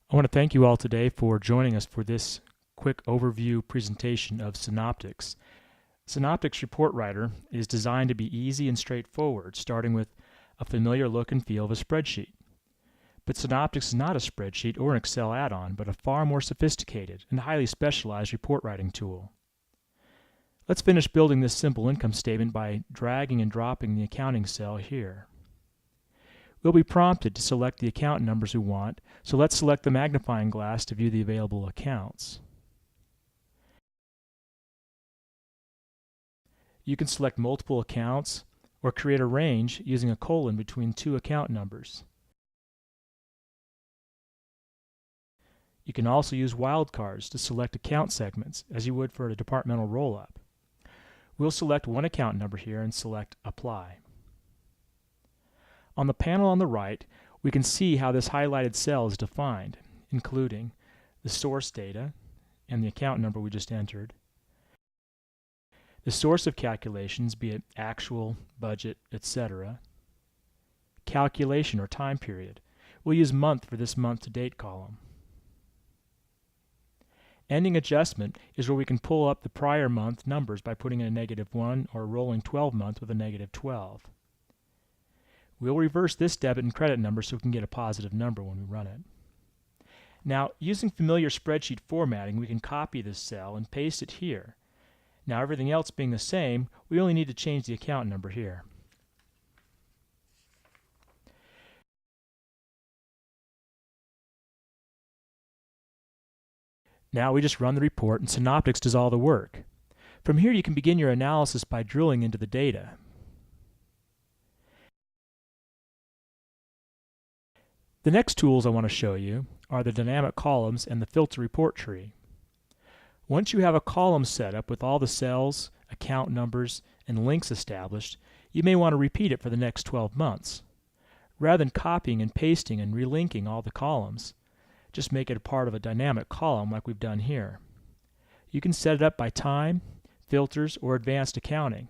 I want to thank you all today for joining us for this quick overview presentation of Synoptix. Synoptix Report Writer is designed to be easy and straightforward, starting with a familiar look and feel of a spreadsheet. But Synoptix is not a spreadsheet or an Excel add-on, but a far more sophisticated and highly specialized report writing tool. Let's finish building this simple income statement by dragging and dropping the accounting cell here. We'll be prompted to select the account numbers we want, so let's select the magnifying glass to view the available accounts. You can select multiple accounts or create a range using a colon between two account numbers. You can also use wildcards to select account segments as you would for a departmental roll-up. We'll select one account number here and select Apply. On the panel on the right, we can see how this highlighted cell is defined, including the source data and the account number we just entered, the source of calculations, be it actual, budget, etc., calculation or time period. We'll use month for this month-to-date column. Ending adjustment is where we can pull up the prior month numbers by putting in a -1 or a rolling 12 month with a -12. We'll reverse this debit and credit number so we can get a positive number when we run it. Now, using familiar spreadsheet formatting, we can copy this cell and paste it here. Now, everything else being the same, we only need to change the account number here. Now we just run the report and Synoptix does all the work. From here you can begin your analysis by drilling into the data. The next tools I want to show you are the dynamic columns and the filter report tree. Once you have a column set up with all the cells, account numbers, and links established, you may want to repeat it for the next 12 months. Rather than copying and pasting and relinking all the columns, just make it a part of a dynamic column like we've done here. You can set it up by time, filters, or advanced accounting.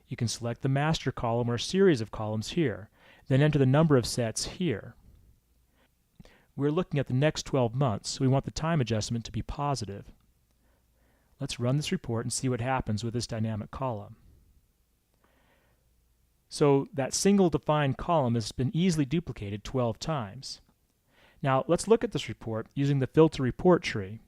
You can select the master column or a series of columns here, then enter the number of sets here. We're looking at the next 12 months, so we want the time adjustment to be positive. Let's run this report and see what happens with this dynamic column. So that single defined column has been easily duplicated 12 times. Now let's look at this report using the filter report tree.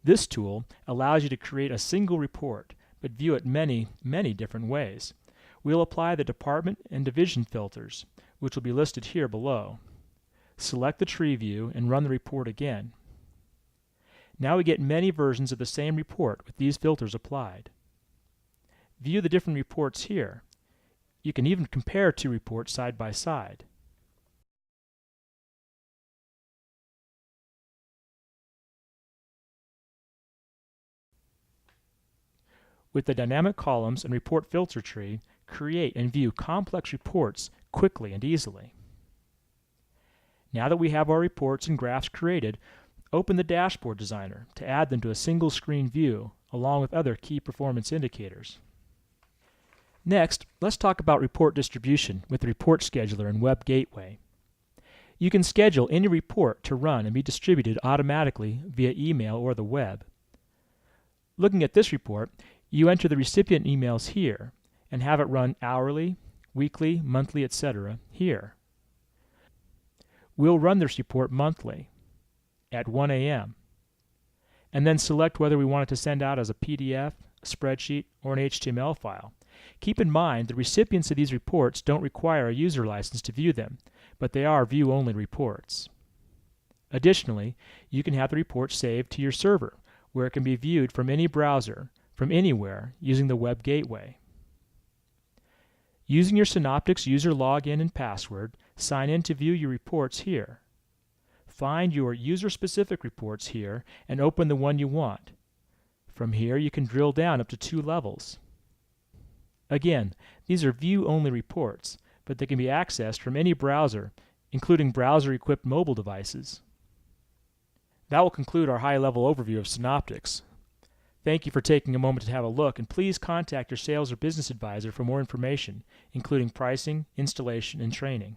This tool allows you to create a single report, but view it many different ways. We'll apply the department and division filters, which will be listed here below. Select the tree view and run the report again. Now we get many versions of the same report with these filters applied. View the different reports here. You can even compare two reports side by side. With the dynamic columns and report filter tree, create and view complex reports quickly and easily. Now that we have our reports and graphs created, open the Dashboard Designer to add them to a single screen view along with other key performance indicators. Next, let's talk about report distribution with the Report Scheduler and Web Gateway. You can schedule any report to run and be distributed automatically via email or the web. Looking at this report, you enter the recipient emails here and have it run hourly, weekly, monthly, etc. here. We'll run this report monthly at 1 a.m. and then select whether we want it to send out as a PDF, a spreadsheet, or an HTML file. Keep in mind the recipients of these reports don't require a user license to view them, but they are view-only reports. Additionally, you can have the report saved to your server, where it can be viewed from any browser, from anywhere, using the Web Gateway. Using your Synoptix user login and password, sign in to view your reports here. Find your user-specific reports here and open the one you want. From here, you can drill down up to 2 levels. Again, these are view-only reports, but they can be accessed from any browser, including browser-equipped mobile devices. That will conclude our high-level overview of Synoptix. Thank you for taking a moment to have a look, and please contact your sales or business advisor for more information, including pricing, installation, and training.